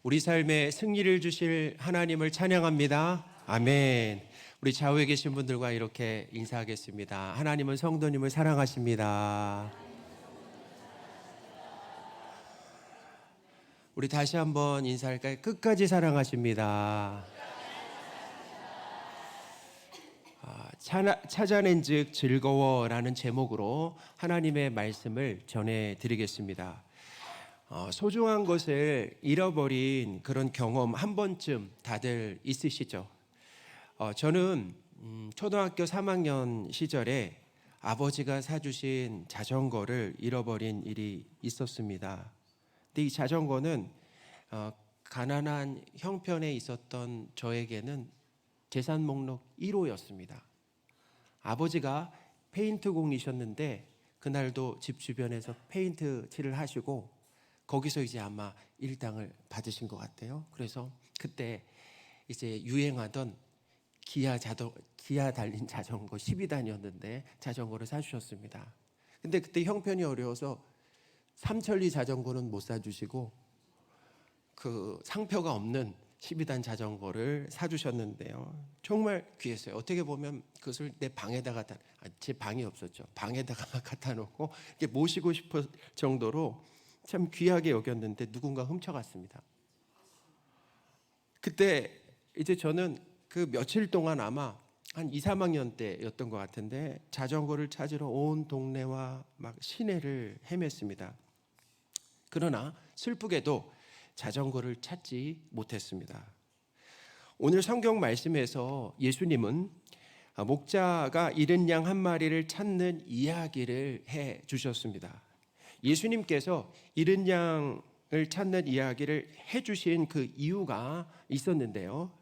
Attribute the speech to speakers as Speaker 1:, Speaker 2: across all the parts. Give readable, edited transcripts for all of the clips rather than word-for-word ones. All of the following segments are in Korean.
Speaker 1: 우리 삶에 승리를 주실 하나님을 찬양합니다. 아멘. 우리 좌우에 계신 분들과 이렇게 인사하겠습니다. 하나님은 성도님을 사랑하십니다. 우리 다시 한번 인사할까요? 끝까지 사랑하십니다. 찾아낸 즉 즐거워라는 제목으로 하나님의 말씀을 전해드리겠습니다. 소중한 것을 잃어버린 그런 경험 한 번쯤 다들 있으시죠? 저는 초등학교 3학년 시절에 아버지가 사주신 자전거를 잃어버린 일이 있었습니다. 근데 이 자전거는 가난한 형편에 있었던 저에게는 재산 목록 1호였습니다. 아버지가 페인트 공이셨는데 그날도 집 주변에서 페인트 칠을 하시고 거기서 이제 아마 일당을 받으신 것 같아요. 그래서 그때 이제 유행하던 기아 달린 자전거 12단이었는데 자전거를 사주셨습니다. 근데 그때 형편이 어려워서 삼천리 자전거는 못 사주시고 그 상표가 없는 12단 자전거를 사주셨는데요. 정말 귀했어요. 어떻게 보면 그것을 내 방에다가 제 방이 없었죠. 방에다가 갖다 놓고 이렇게 모시고 싶을 정도로 참 귀하게 여겼는데 누군가 훔쳐갔습니다. 그때 이제 저는 그 며칠 동안 아마 한 2, 3학년 때였던 것 같은데 자전거를 찾으러 온 동네와 막 시내를 헤맸습니다. 그러나 슬프게도 자전거를 찾지 못했습니다. 오늘 성경 말씀에서 예수님은 목자가 잃은 양 한 마리를 찾는 이야기를 해 주셨습니다. 예수님께서 잃은 양을 찾는 이야기를 해주신 그 이유가 있었는데요.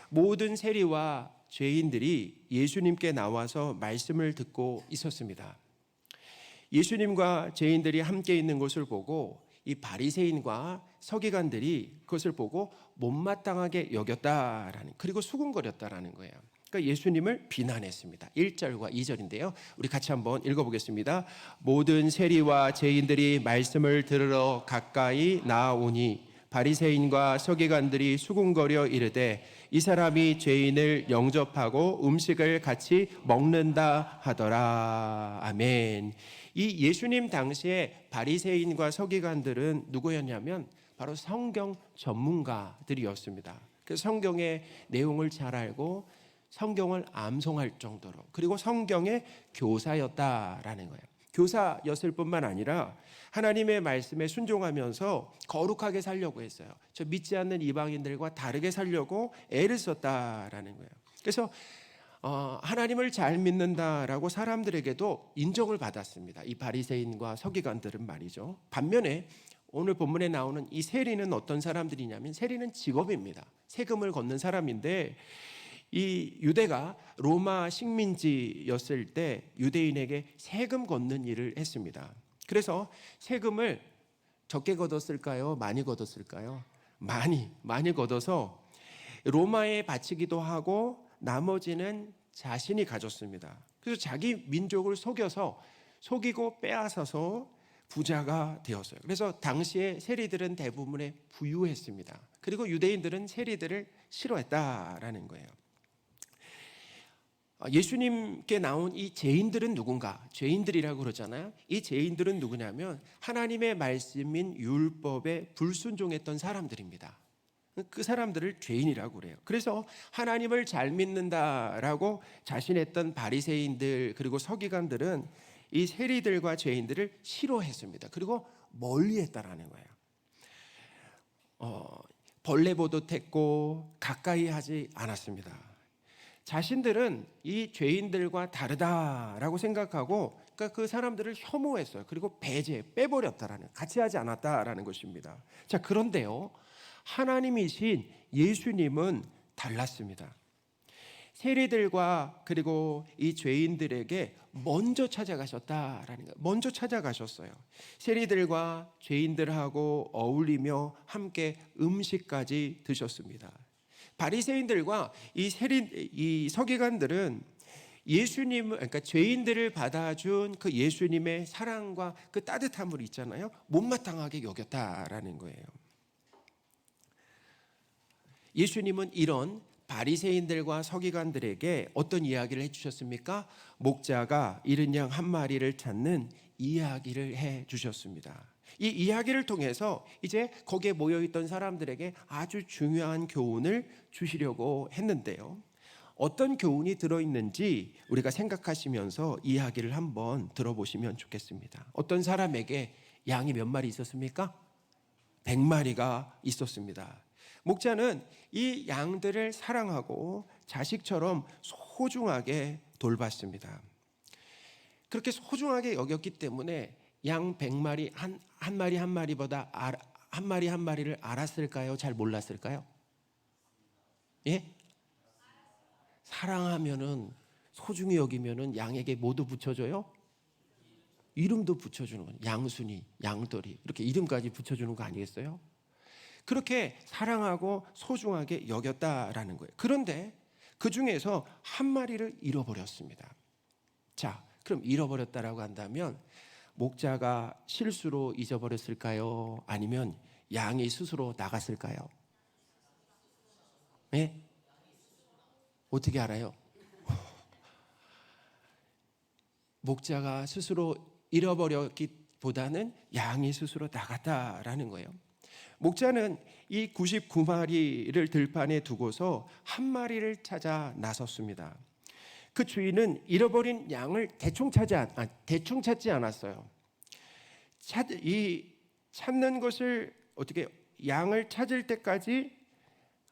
Speaker 1: 모든 세리와 죄인들이 예수님께 나와서 말씀을 듣고 있었습니다. 예수님과 죄인들이 함께 있는 것을 보고 이 바리새인과 서기관들이 그것을 보고 못마땅하게 여겼다라는, 그리고 수군거렸다라는 거예요. 그러니까 예수님을 비난했습니다. 1절과 2절인데요. 우리 같이 한번 읽어보겠습니다. 모든 세리와 죄인들이 말씀을 들으러 가까이 나아오니 바리새인과 서기관들이 수군거려 이르되 이 사람이 죄인을 영접하고 음식을 같이 먹는다 하더라. 아멘. 이 예수님 당시에 바리새인과 서기관들은 누구였냐면 바로 성경 전문가들이었습니다. 그 성경의 내용을 잘 알고 성경을 암송할 정도로, 그리고 성경의 교사였다라는 거예요. 교사였을 뿐만 아니라 하나님의 말씀에 순종하면서 거룩하게 살려고 했어요. 저 믿지 않는 이방인들과 다르게 살려고 애를 썼다라는 거예요. 그래서 하나님을 잘 믿는다라고 사람들에게도 인정을 받았습니다. 이 바리새인과 서기관들은 말이죠. 반면에 오늘 본문에 나오는 이 세리는 어떤 사람들이냐면, 세리는 직업입니다. 세금을 걷는 사람인데, 이 유대가 로마 식민지였을 때 유대인에게 세금 걷는 일을 했습니다. 그래서 세금을 적게 걷었을까요? 많이 걷었을까요? 많이 걷어서 로마에 바치기도 하고 나머지는 자신이 가졌습니다. 그래서 자기 민족을 속이고 빼앗아서 부자가 되었어요. 그래서 당시에 세리들은 대부분의 부유했습니다. 그리고 유대인들은 세리들을 싫어했다라는 거예요. 예수님께 나온 이 죄인들은 누군가? 죄인들이라고 그러잖아요. 이 죄인들은 누구냐면 하나님의 말씀인 율법에 불순종했던 사람들입니다. 그 사람들을 죄인이라고 그래요. 그래서 하나님을 잘 믿는다라고 자신했던 바리새인들 그리고 서기관들은 이 세리들과 죄인들을 싫어했습니다. 그리고 멀리했다라는 거예요. 벌레 보듯했고 가까이 하지 않았습니다. 자신들은 이 죄인들과 다르다라고 생각하고, 그러니까 그 사람들을 혐오했어요. 그리고 빼버렸다라는, 같이 하지 않았다라는 것입니다. 자, 그런데요, 하나님이신 예수님은 달랐습니다. 세리들과 그리고 이 죄인들에게 먼저 찾아가셨다라는 거예요. 먼저 찾아가셨어요. 세리들과 죄인들하고 어울리며 함께 음식까지 드셨습니다. 바리새인들과 이 서기관들은 예수님을, 그러니까 죄인들을 받아준 그 예수님의 사랑과 그 따뜻함을 있잖아요, 못마땅하게 여겼다라는 거예요. 예수님은 이런 바리새인들과 서기관들에게 어떤 이야기를 해주셨습니까? 목자가 잃은 양 한 마리를 찾는 이야기를 해주셨습니다. 이 이야기를 통해서 이제 거기에 모여있던 사람들에게 아주 중요한 교훈을 주시려고 했는데요. 어떤 교훈이 들어있는지 우리가 생각하시면서 이야기를 한번 들어보시면 좋겠습니다. 어떤 사람에게 양이 몇 마리 있었습니까? 100마리가 있었습니다. 목자는 이 양들을 사랑하고 자식처럼 소중하게 돌봤습니다. 그렇게 소중하게 여겼기 때문에 양 100마리 한 마리 한 마리보다 한 마리 한 마리를 알았을까요? 잘 몰랐을까요? 예? 사랑하면은 소중히 여기면은 양에게 뭐도 붙여줘요? 이름도 붙여주는 거예요. 양순이, 양돌이 이렇게 이름까지 붙여주는 거 아니겠어요? 그렇게 사랑하고 소중하게 여겼다라는 거예요. 그런데 그 중에서 한 마리를 잃어버렸습니다. 자, 그럼 잃어버렸다라고 한다면 목자가 실수로 잊어버렸을까요? 아니면 양이 스스로 나갔을까요? 네? 어떻게 알아요? 목자가 스스로 잃어버렸기보다는 양이 스스로 나갔다라는 거예요. 목자는 이 99마리를 들판에 두고서 한 마리를 찾아 나섰습니다. 그 주인은 잃어버린 양을 대충 찾지 않았어요. 찾는 것을 어떻게 양을 찾을 때까지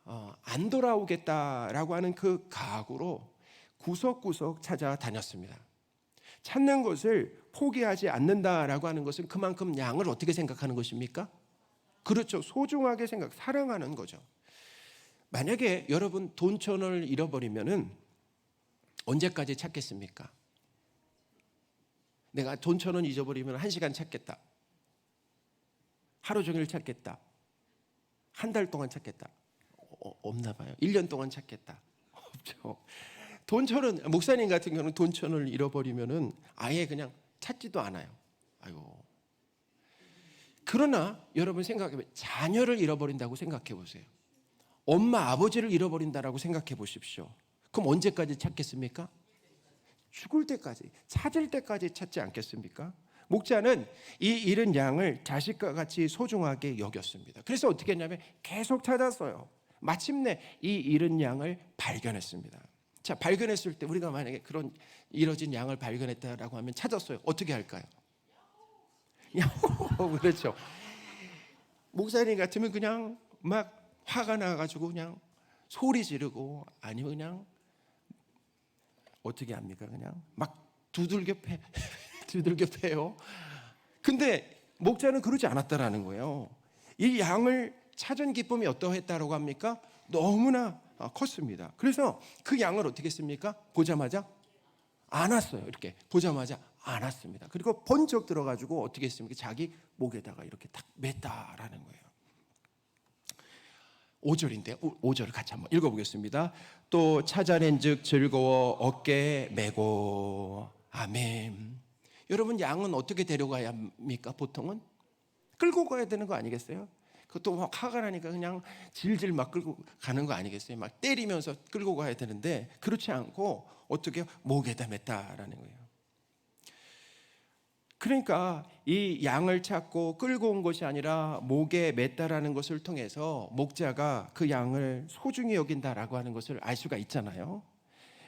Speaker 1: 안 돌아오겠다라고 하는 그 각오로 구석구석 찾아다녔습니다. 찾는 것을 포기하지 않는다라고 하는 것은 그만큼 양을 어떻게 생각하는 것입니까? 그렇죠. 소중하게 사랑하는 거죠. 만약에 여러분 돈 1,000원을 잃어버리면은 언제까지 찾겠습니까? 내가 돈 1,000원 잊어버리면 1시간 찾겠다. 하루 종일 찾겠다. 한 달 동안 찾겠다. 없나 봐요. 1년 동안 찾겠다. 없죠. 돈 1,000원, 목사님 같은 경우는 돈 1,000원을 잃어버리면은 아예 그냥 찾지도 않아요. 아이고. 그러나 여러분 생각해보세요. 자녀를 잃어버린다고 생각해 보세요. 엄마, 아버지를 잃어버린다라고 생각해 보십시오. 그럼 언제까지 찾겠습니까? 죽을 때까지, 찾을 때까지 찾지 않겠습니까? 목자는 이 잃은 양을 자식과 같이 소중하게 여겼습니다. 그래서 어떻게 했냐면 계속 찾았어요. 마침내 이 잃은 양을 발견했습니다. 자, 발견했을 때 우리가 만약에 그런 잃어진 양을 발견했다라고 하면 찾았어요. 어떻게 할까요? 그렇죠. 목사님 같으면 그냥 막 화가 나가지고 그냥 소리 지르고 아니면 그냥 어떻게 합니까? 그냥 막 두들겨 패요. 근데 목자는 그러지 않았다라는 거예요. 이 양을 찾은 기쁨이 어떠했다라고 합니까? 너무나 컸습니다. 그래서 그 양을 어떻게 했습니까? 보자마자 안았어요. 이렇게 보자마자 안았습니다. 그리고 번쩍 들어가지고 어떻게 했습니까? 자기 목에다가 이렇게 딱 맸다라는 거예요. 5절인데 5절을 같이 한번 읽어보겠습니다. 또 찾아낸즉 즐거워 어깨에 메고. 아멘. 여러분, 양은 어떻게 데려가야 합니까? 보통은 끌고 가야 되는 거 아니겠어요? 그것도 막 화가 나니까 그냥 질질 막 끌고 가는 거 아니겠어요? 막 때리면서 끌고 가야 되는데 그렇지 않고 어떻게 목에다 맸다라는 거예요. 그러니까 이 양을 찾고 끌고 온 것이 아니라 목에 맸다라는 것을 통해서 목자가 그 양을 소중히 여긴다라고 하는 것을 알 수가 있잖아요.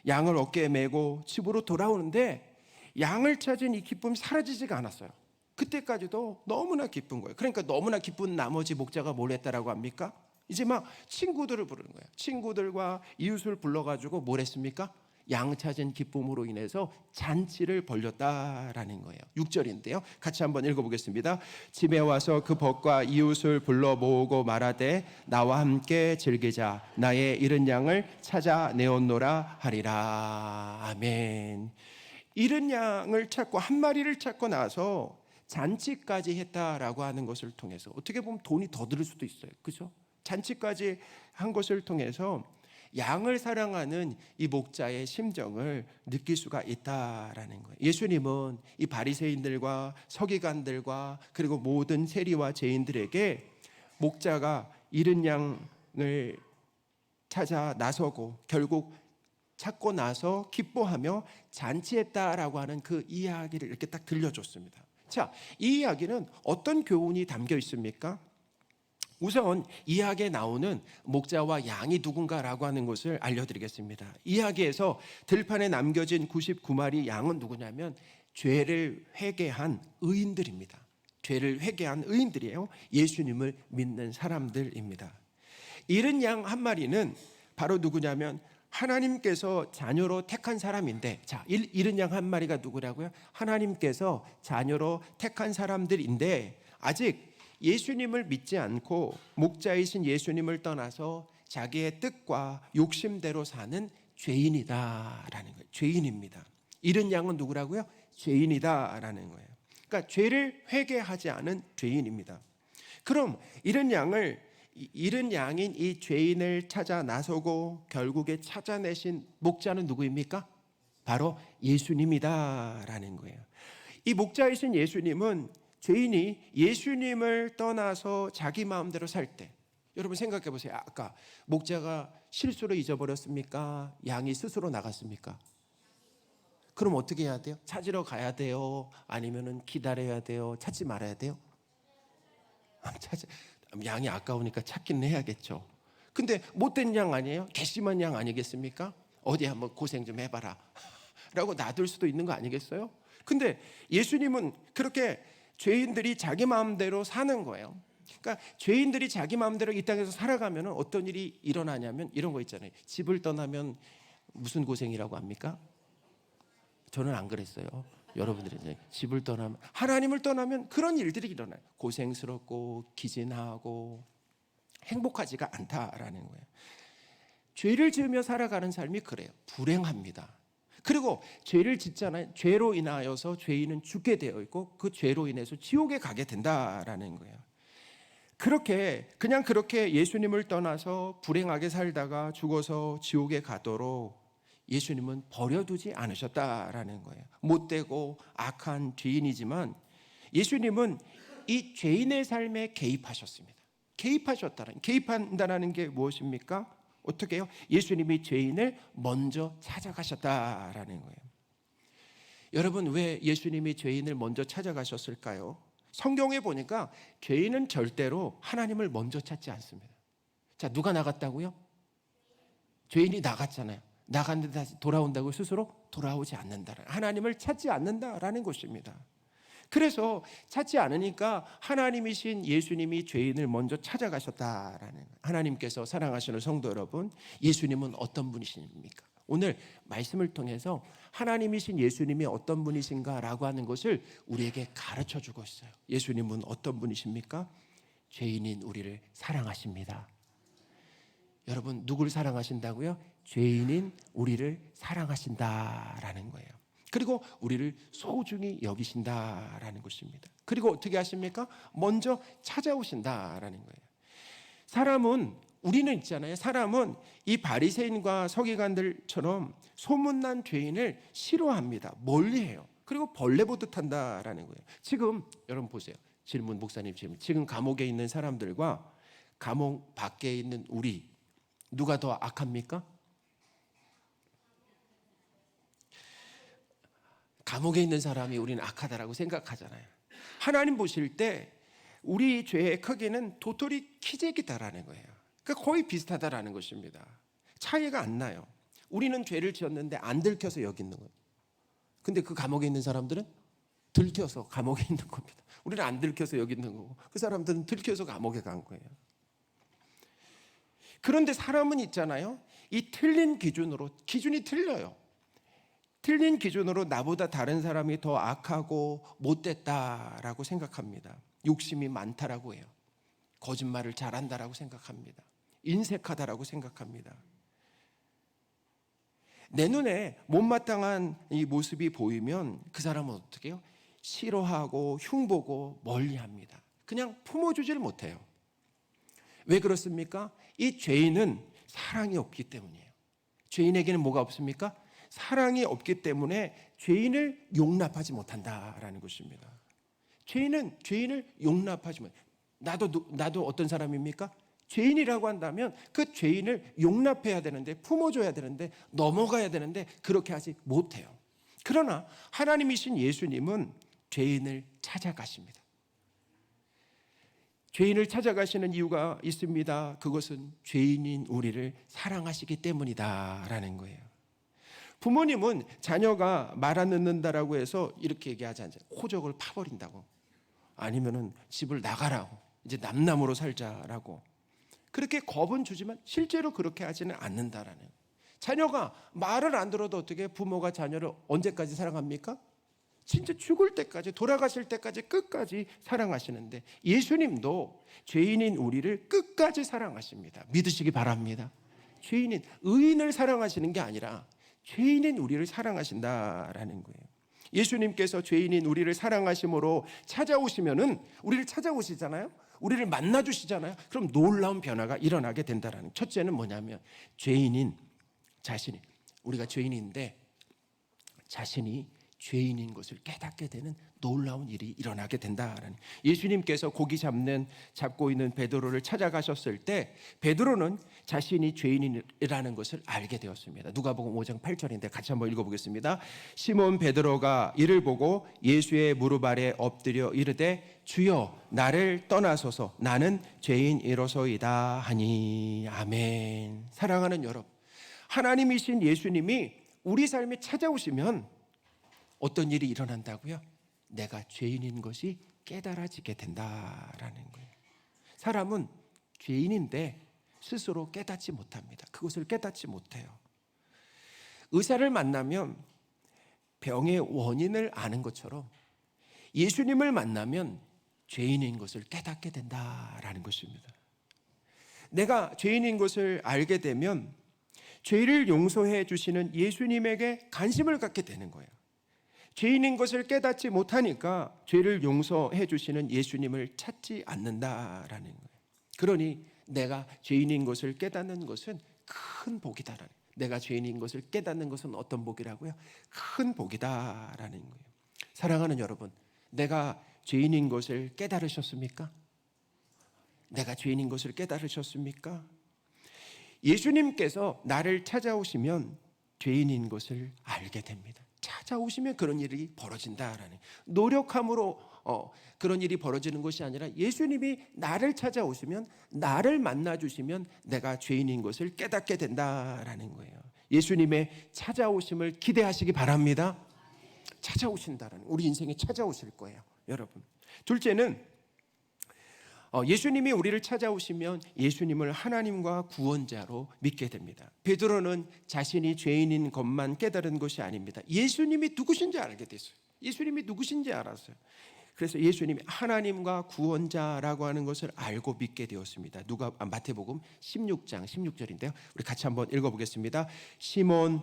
Speaker 1: 양을 어깨에 메고 집으로 돌아오는데 양을 찾은 이 기쁨이 사라지지가 않았어요. 그때까지도 너무나 기쁜 거예요. 그러니까 너무나 기쁜 나머지 목자가 뭘 했다라고 합니까? 이제 막 친구들을 부르는 거예요. 친구들과 이웃을 불러가지고 뭘 했습니까? 양 찾은 기쁨으로 인해서 잔치를 벌였다라는 거예요. 6절인데요. 같이 한번 읽어보겠습니다. 집에 와서 그 벗과 이웃을 불러 모으고 말하되 나와 함께 즐기자. 나의 잃은 양을 찾아내었노라 하리라. 아멘. 잃은 양을 찾고 한 마리를 찾고 나서 잔치까지 했다라고 하는 것을 통해서 어떻게 보면 돈이 더 들을 수도 있어요. 그렇죠? 잔치까지 한 것을 통해서 양을 사랑하는 이 목자의 심정을 느낄 수가 있다라는 거예요. 예수님은 이 바리새인들과 서기관들과 그리고 모든 세리와 죄인들에게 목자가 잃은 양을 찾아 나서고 결국 찾고 나서 기뻐하며 잔치했다라고 하는 그 이야기를 이렇게 딱 들려줬습니다. 자, 이 이야기는 어떤 교훈이 담겨 있습니까? 우선 이야기에 나오는 목자와 양이 누군가라고 하는 것을 알려드리겠습니다. 이야기에서 들판에 남겨진 99마리 양은 누구냐면 죄를 회개한 의인들입니다. 죄를 회개한 의인들이에요. 예수님을 믿는 사람들입니다. 잃은 양 한 마리는 바로 누구냐면 하나님께서 자녀로 택한 사람인데, 자, 잃은 양 한 마리가 누구라고요? 하나님께서 자녀로 택한 사람들인데 아직 예수님을 믿지 않고 목자이신 예수님을 떠나서 자기의 뜻과 욕심대로 사는 죄인이다라는 거예요. 죄인입니다. 잃은 양은 누구라고요? 죄인이다라는 거예요. 그러니까 죄를 회개하지 않은 죄인입니다. 그럼 잃은 양인 이 죄인을 찾아 나서고 결국에 찾아내신 목자는 누구입니까? 바로 예수님이다라는 거예요. 이 목자이신 예수님은 죄인이 예수님을 떠나서 자기 마음대로 살 때, 여러분 생각해 보세요. 아까 목자가 실수로 잊어버렸습니까? 양이 스스로 나갔습니까? 그럼 어떻게 해야 돼요? 찾으러 가야 돼요? 아니면은 기다려야 돼요? 찾지 말아야 돼요? 양이 아까우니까 찾기는 해야겠죠. 근데 못된 양 아니에요? 괘씸한 양 아니겠습니까? 어디 한번 고생 좀 해봐라 라고 놔둘 수도 있는 거 아니겠어요? 근데 예수님은 그렇게 죄인들이 자기 마음대로 사는 거예요. 그러니까 죄인들이 자기 마음대로 이 땅에서 살아가면 어떤 일이 일어나냐면 이런 거 있잖아요. 집을 떠나면 무슨 고생이라고 합니까? 저는 안 그랬어요. 여러분들이 이제 집을 떠나면, 하나님을 떠나면 그런 일들이 일어나요. 고생스럽고 기진하고 행복하지가 않다라는 거예요. 죄를 지으며 살아가는 삶이 그래요. 불행합니다. 그리고 죄를 짓잖아요. 죄로 인하여서 죄인은 죽게 되어 있고 그 죄로 인해서 지옥에 가게 된다라는 거예요. 그렇게 예수님을 떠나서 불행하게 살다가 죽어서 지옥에 가도록 예수님은 버려두지 않으셨다라는 거예요. 못되고 악한 죄인이지만 예수님은 이 죄인의 삶에 개입하셨습니다. 개입한다는 게 무엇입니까? 어떻게 해요? 예수님이 죄인을 먼저 찾아가셨다라는 거예요. 여러분, 왜 예수님이 죄인을 먼저 찾아가셨을까요? 성경에 보니까 죄인은 절대로 하나님을 먼저 찾지 않습니다. 자, 누가 나갔다고요? 죄인이 나갔잖아요. 나갔는데 다시 돌아온다고 스스로 돌아오지 않는다. 하나님을 찾지 않는다라는 것입니다. 그래서 찾지 않으니까 하나님이신 예수님이 죄인을 먼저 찾아가셨다라는 거예요. 하나님께서 사랑하시는 성도 여러분, 예수님은 어떤 분이십니까? 오늘 말씀을 통해서 하나님이신 예수님이 어떤 분이신가라고 하는 것을 우리에게 가르쳐 주고 있어요. 예수님은 어떤 분이십니까? 죄인인 우리를 사랑하십니다. 여러분, 누굴 사랑하신다고요? 죄인인 우리를 사랑하신다라는 거예요. 그리고 우리를 소중히 여기신다라는 것입니다. 그리고 어떻게 하십니까? 먼저 찾아오신다라는 거예요. 우리는 있잖아요. 사람은 이 바리새인과 서기관들처럼 소문난 죄인을 싫어합니다. 멀리해요. 그리고 벌레 보듯 한다라는 거예요. 지금 여러분 보세요. 질문, 목사님 질문. 지금 감옥에 있는 사람들과 감옥 밖에 있는 우리, 누가 더 악합니까? 감옥에 있는 사람이 우리는 악하다라고 생각하잖아요. 하나님 보실 때 우리 죄의 크기는 도토리 키재기다라는 거예요. 그러니까 거의 비슷하다라는 것입니다. 차이가 안 나요. 우리는 죄를 지었는데 안 들켜서 여기 있는 거예요. 근데 그 감옥에 있는 사람들은 들켜서 감옥에 있는 겁니다. 우리는 안 들켜서 여기 있는 거고 그 사람들은 들켜서 감옥에 간 거예요. 그런데 사람은 있잖아요. 이 틀린 기준이 틀려요. 틀린 기준으로 나보다 다른 사람이 더 악하고 못됐다라고 생각합니다. 욕심이 많다라고 해요. 거짓말을 잘한다라고 생각합니다. 인색하다라고 생각합니다. 내 눈에 못마땅한 이 모습이 보이면 그 사람은 어떻게 해요? 싫어하고 흉보고 멀리합니다. 그냥 품어주질 못해요. 왜 그렇습니까? 이 죄인은 사랑이 없기 때문이에요. 죄인에게는 뭐가 없습니까? 사랑이 없기 때문에 죄인을 용납하지 못한다라는 것입니다. 죄인은 죄인을 용납하지 못. 나도 어떤 사람입니까? 죄인이라고 한다면 그 죄인을 용납해야 되는데, 품어줘야 되는데, 넘어가야 되는데 그렇게 하지 못해요. 그러나 하나님이신 예수님은 죄인을 찾아가십니다. 죄인을 찾아가시는 이유가 있습니다. 그것은 죄인인 우리를 사랑하시기 때문이다라는 거예요. 부모님은 자녀가 말 안 듣는다라고 해서 이렇게 얘기하지 않아요. 호적을 파버린다고, 아니면은 집을 나가라고, 이제 남남으로 살자라고 그렇게 겁은 주지만 실제로 그렇게 하지는 않는다라는 거예요. 자녀가 말을 안 들어도 어떻게 부모가 자녀를 언제까지 사랑합니까? 진짜 죽을 때까지, 돌아가실 때까지 끝까지 사랑하시는데, 예수님도 죄인인 우리를 끝까지 사랑하십니다. 믿으시기 바랍니다. 죄인인, 의인을 사랑하시는 게 아니라 죄인인 우리를 사랑하신다라는 거예요. 예수님께서 죄인인 우리를 사랑하심으로 찾아오시면은, 우리를 찾아오시잖아요. 우리를 만나주시잖아요. 그럼 놀라운 변화가 일어나게 된다라는. 첫째는 뭐냐면, 죄인인 자신이, 우리가 죄인인데 자신이 죄인인 것을 깨닫게 되는 놀라운 일이 일어나게 된다라는. 예수님께서 고기 잡고 있는 베드로를 찾아가셨을 때 베드로는 자신이 죄인이라는 것을 알게 되었습니다. 누가복음 5장 8절인데 같이 한번 읽어보겠습니다. 시몬 베드로가 이를 보고 예수의 무릎 아래 엎드려 이르되 주여 나를 떠나소서 나는 죄인이로소이다 하니. 아멘. 사랑하는 여러분, 하나님이신 예수님이 우리 삶에 찾아오시면 어떤 일이 일어난다고요? 내가 죄인인 것이 깨달아지게 된다라는 거예요. 사람은 죄인인데 스스로 깨닫지 못합니다. 그것을 깨닫지 못해요. 의사를 만나면 병의 원인을 아는 것처럼 예수님을 만나면 죄인인 것을 깨닫게 된다라는 것입니다. 내가 죄인인 것을 알게 되면 죄를 용서해 주시는 예수님에게 관심을 갖게 되는 거예요. 죄인인 것을 깨닫지 못하니까 죄를 용서해 주시는 예수님을 찾지 않는다라는 거예요. 그러니 내가 죄인인 것을 깨닫는 것은 큰 복이다라는 거예요. 내가 죄인인 것을 깨닫는 것은 어떤 복이라고요? 큰 복이다라는 거예요. 사랑하는 여러분, 내가 죄인인 것을 깨달으셨습니까? 내가 죄인인 것을 깨달으셨습니까? 예수님께서 나를 찾아오시면 죄인인 것을 알게 됩니다. 찾아오시면 그런 일이 벌어진다라는, 노력함으로 그런 일이 벌어지는 것이 아니라 예수님이 나를 찾아오시면, 나를 만나주시면 내가 죄인인 것을 깨닫게 된다라는 거예요. 예수님의 찾아오심을 기대하시기 바랍니다. 찾아오신다라는, 우리 인생에 찾아오실 거예요, 여러분. 둘째는 예수님이 우리를 찾아오시면 예수님을 하나님과 구원자로 믿게 됩니다. 베드로는 자신이 죄인인 것만 깨달은 것이 아닙니다. 예수님이 누구신지 알게 됐어요. 예수님이 누구신지 알았어요. 그래서 예수님이 하나님과 구원자라고 하는 것을 알고 믿게 되었습니다. 마태복음 16장 16절인데요. 우리 같이 한번 읽어보겠습니다. 시몬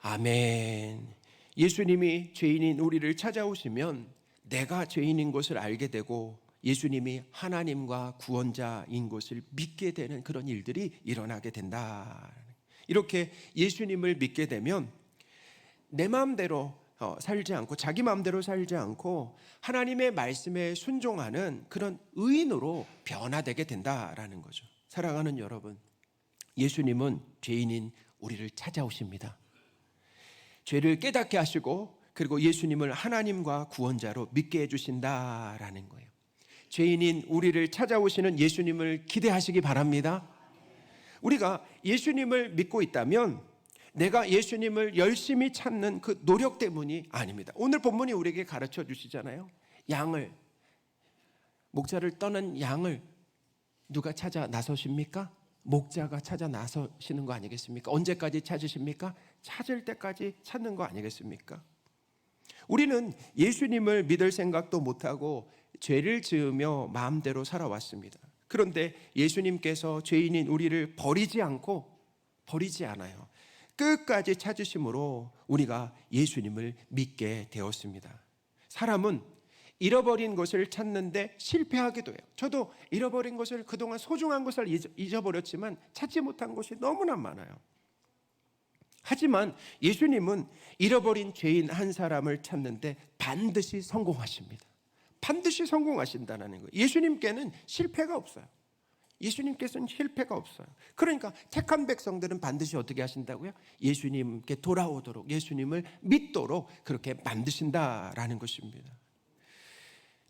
Speaker 1: 아멘. 예수님이 죄인인 우리를 찾아오시면 내가 죄인인 것을 알게 되고 예수님이 하나님과 구원자인 것을 믿게 되는 그런 일들이 일어나게 된다. 이렇게 예수님을 믿게 되면 내 마음대로 살지 않고, 자기 마음대로 살지 않고 하나님의 말씀에 순종하는 그런 의인으로 변화되게 된다라는 거죠. 사랑하는 여러분, 예수님은 죄인인 우리를 찾아오십니다. 죄를 깨닫게 하시고, 그리고 예수님을 하나님과 구원자로 믿게 해주신다라는 거예요. 죄인인 우리를 찾아오시는 예수님을 기대하시기 바랍니다. 우리가 예수님을 믿고 있다면 내가 예수님을 열심히 찾는 그 노력 때문이 아닙니다. 오늘 본문이 우리에게 가르쳐 주시잖아요. 목자를 떠난 양을 누가 찾아 나서십니까? 목자가 찾아 나서시는 거 아니겠습니까? 언제까지 찾으십니까? 찾을 때까지 찾는 거 아니겠습니까? 우리는 예수님을 믿을 생각도 못하고 죄를 지으며 마음대로 살아왔습니다. 그런데 예수님께서 죄인인 우리를 버리지 않아요. 끝까지 찾으심으로 우리가 예수님을 믿게 되었습니다. 사람은 잃어버린 것을 찾는데 실패하기도 해요. 저도 잃어버린 것을, 그동안 소중한 것을 잊어버렸지만 찾지 못한 것이 너무나 많아요. 하지만 예수님은 잃어버린 죄인 한 사람을 찾는데 반드시 성공하십니다. 반드시 성공하신다는 거예요. 예수님께는 실패가 없어요. 예수님께서는 실패가 없어요. 그러니까 택한 백성들은 반드시 어떻게 하신다고요? 예수님께 돌아오도록, 예수님을 믿도록 그렇게 만드신다라는 것입니다.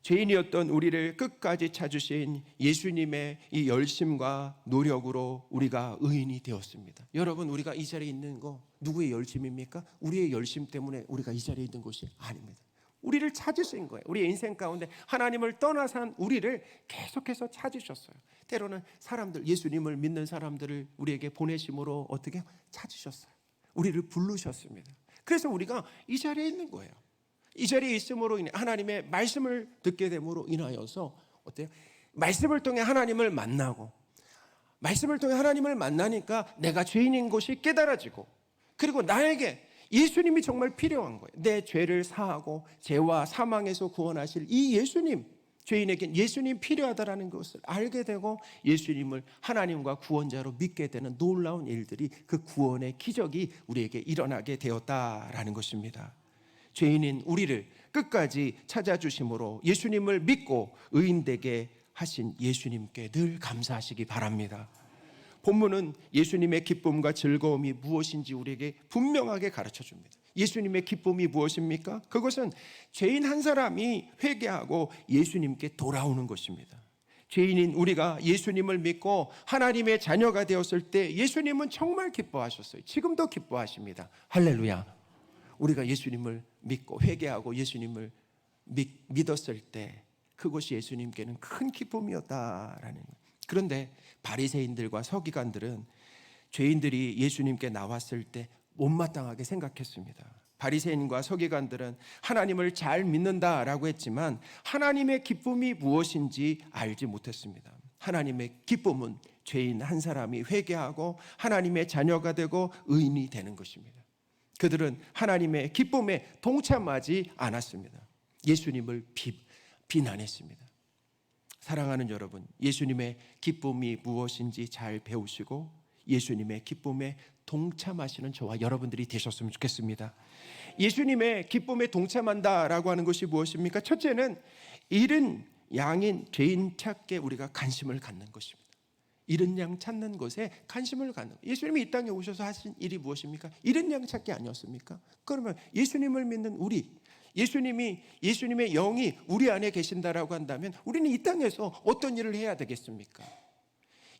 Speaker 1: 죄인이었던 우리를 끝까지 찾으신 예수님의 이 열심과 노력으로 우리가 의인이 되었습니다. 여러분, 우리가 이 자리에 있는 거 누구의 열심입니까? 우리의 열심 때문에 우리가 이 자리에 있는 것이 아닙니다. 우리를 찾으신 거예요. 우리의 인생 가운데 하나님을 떠나 산 우리를 계속해서 찾으셨어요. 때로는 사람들, 예수님을 믿는 사람들을 우리에게 보내심으로 어떻게 찾으셨어요. 우리를 부르셨습니다. 그래서 우리가 이 자리에 있는 거예요. 이 자리에 있음으로 인해 하나님의 말씀을 듣게 됨으로 인하여서 어때요? 말씀을 통해 하나님을 만나고, 말씀을 통해 하나님을 만나니까 내가 죄인인 것이 깨달아지고, 그리고 나에게 예수님이 정말 필요한 거예요. 내 죄를 사하고 죄와 사망에서 구원하실 이 예수님, 죄인에겐 예수님 필요하다라는 것을 알게 되고 예수님을 하나님과 구원자로 믿게 되는 놀라운 일들이, 그 구원의 기적이 우리에게 일어나게 되었다라는 것입니다. 죄인인 우리를 끝까지 찾아주심으로 예수님을 믿고 의인되게 하신 예수님께 늘 감사하시기 바랍니다. 본문은 예수님의 기쁨과 즐거움이 무엇인지 우리에게 분명하게 가르쳐줍니다. 예수님의 기쁨이 무엇입니까? 그것은 죄인 한 사람이 회개하고 예수님께 돌아오는 것입니다. 죄인인 우리가 예수님을 믿고 하나님의 자녀가 되었을 때 예수님은 정말 기뻐하셨어요. 지금도 기뻐하십니다. 할렐루야. 우리가 예수님을 믿고 회개하고 예수님을 믿었을 때 그것이 예수님께는 큰 기쁨이었다라는 거예요. 그런데 바리새인들과 서기관들은 죄인들이 예수님께 나왔을 때 못마땅하게 생각했습니다. 바리새인과 서기관들은 하나님을 잘 믿는다라고 했지만 하나님의 기쁨이 무엇인지 알지 못했습니다. 하나님의 기쁨은 죄인 한 사람이 회개하고 하나님의 자녀가 되고 의인이 되는 것입니다. 그들은 하나님의 기쁨에 동참하지 않았습니다. 예수님을 비난했습니다. 사랑하는 여러분, 예수님의 기쁨이 무엇인지 잘 배우시고 예수님의 기쁨에 동참하시는 저와 여러분들이 되셨으면 좋겠습니다. 예수님의 기쁨에 동참한다라고 하는 것이 무엇입니까? 첫째는 잃은 양인 죄인 찾게 우리가 관심을 갖는 것입니다. 잃은 양 찾는 것에 관심을 갖는 거예요. 예수님이 이 땅에 오셔서 하신 일이 무엇입니까? 잃은 양 찾기 아니었습니까? 그러면 예수님을 믿는 우리, 예수님의 영이 우리 안에 계신다라고 한다면 우리는 이 땅에서 어떤 일을 해야 되겠습니까?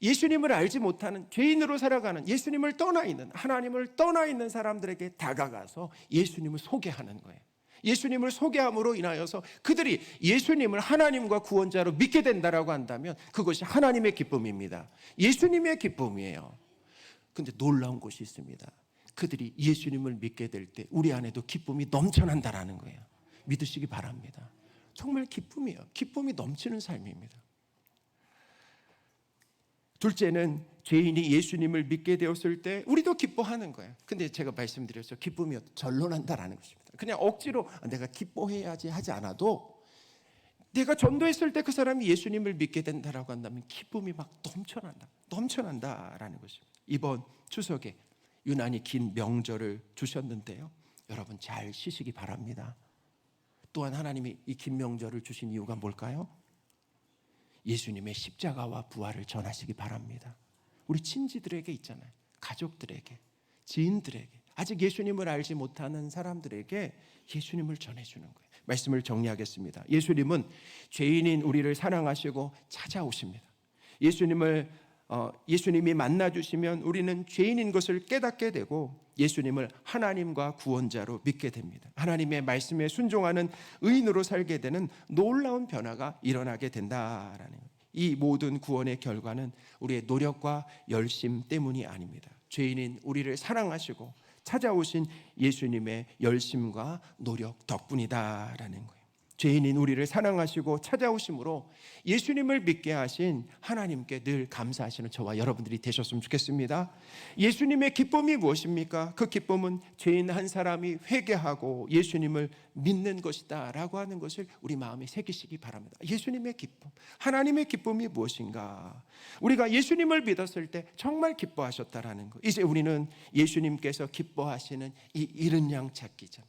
Speaker 1: 예수님을 알지 못하는 죄인으로 살아가는, 예수님을 떠나 있는, 하나님을 떠나 있는 사람들에게 다가가서 예수님을 소개하는 거예요. 예수님을 소개함으로 인하여서 그들이 예수님을 하나님과 구원자로 믿게 된다라고 한다면 그것이 하나님의 기쁨입니다. 예수님의 기쁨이에요. 그런데 놀라운 것이 있습니다. 그들이 예수님을 믿게 될 때 우리 안에도 기쁨이 넘쳐난다라는 거예요. 믿으시기 바랍니다. 정말 기쁨이에요. 기쁨이 넘치는 삶입니다. 둘째는 죄인이 예수님을 믿게 되었을 때 우리도 기뻐하는 거예요. 근데 제가 말씀드렸죠. 기쁨이 절로 난다라는 것입니다. 그냥 억지로 내가 기뻐해야지 하지 않아도 내가 전도했을 때 그 사람이 예수님을 믿게 된다라고 한다면 기쁨이 막 넘쳐난다라는 것입니다. 이번 추석에 유난히 긴 명절을 주셨는데요. 여러분 잘 쉬시기 바랍니다. 또한 하나님이 이 긴 명절을 주신 이유가 뭘까요? 예수님의 십자가와 부활을 전하시기 바랍니다. 우리 친지들에게 있잖아요. 가족들에게, 지인들에게, 아직 예수님을 알지 못하는 사람들에게 예수님을 전해주는 거예요. 말씀을 정리하겠습니다. 예수님은 죄인인 우리를 사랑하시고 찾아오십니다. 예수님이 만나주시면 우리는 죄인인 것을 깨닫게 되고 예수님을 하나님과 구원자로 믿게 됩니다. 하나님의 말씀에 순종하는 의인으로 살게 되는 놀라운 변화가 일어나게 된다라는 거예요. 이 모든 구원의 결과는 우리의 노력과 열심 때문이 아닙니다. 죄인인 우리를 사랑하시고 찾아오신 예수님의 열심과 노력 덕분이다라는 거예요. 죄인인 우리를 사랑하시고 찾아오심으로 예수님을 믿게 하신 하나님께 늘 감사하시는 저와 여러분들이 되셨으면 좋겠습니다. 예수님의 기쁨이 무엇입니까? 그 기쁨은 죄인 한 사람이 회개하고 예수님을 믿는 것이다 라고 하는 것을 우리 마음에 새기시기 바랍니다. 예수님의 기쁨, 하나님의 기쁨이 무엇인가? 우리가 예수님을 믿었을 때 정말 기뻐하셨다라는 것. 이제 우리는 예수님께서 기뻐하시는 이 잃은 양 찾기 전,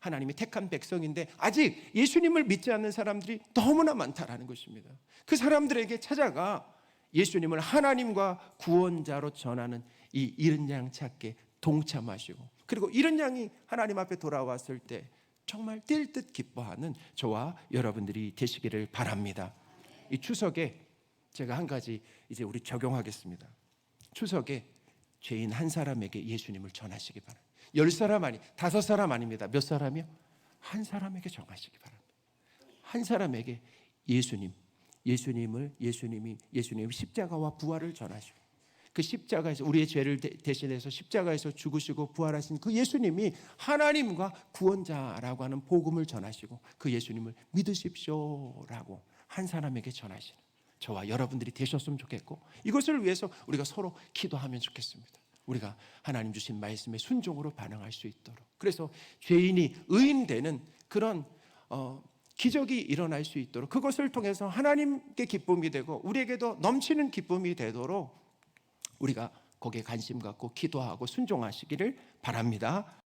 Speaker 1: 하나님이 택한 백성인데 아직 예수님을 믿지 않는 사람들이 너무나 많다라는 것입니다. 그 사람들에게 찾아가 예수님을 하나님과 구원자로 전하는 이 잃은 양 찾기에 동참하시고, 그리고 잃은 양이 하나님 앞에 돌아왔을 때 정말 뛸 듯 기뻐하는 저와 여러분들이 되시기를 바랍니다. 이 추석에 제가 한 가지 이제 우리 적용하겠습니다. 추석에 죄인 한 사람에게 예수님을 전하시기 바랍니다. 10사람 아니 5사람 아닙니다. 몇 사람이요? 한 사람에게 전하시기 바랍니다. 한 사람에게 예수님이 십자가와 부활을 전하시고, 그 십자가에서 우리의 죄를 대신해서 십자가에서 죽으시고 부활하신 그 예수님이 하나님과 구원자라고 하는 복음을 전하시고 그 예수님을 믿으십시오라고 한 사람에게 전하시는 저와 여러분들이 되셨으면 좋겠고, 이것을 위해서 우리가 서로 기도하면 좋겠습니다. 우리가 하나님 주신 말씀에 순종으로 반응할 수 있도록, 그래서 죄인이 의인되는 그런 기적이 일어날 수 있도록, 그것을 통해서 하나님께 기쁨이 되고 우리에게도 넘치는 기쁨이 되도록 우리가 거기에 관심 갖고 기도하고 순종하시기를 바랍니다.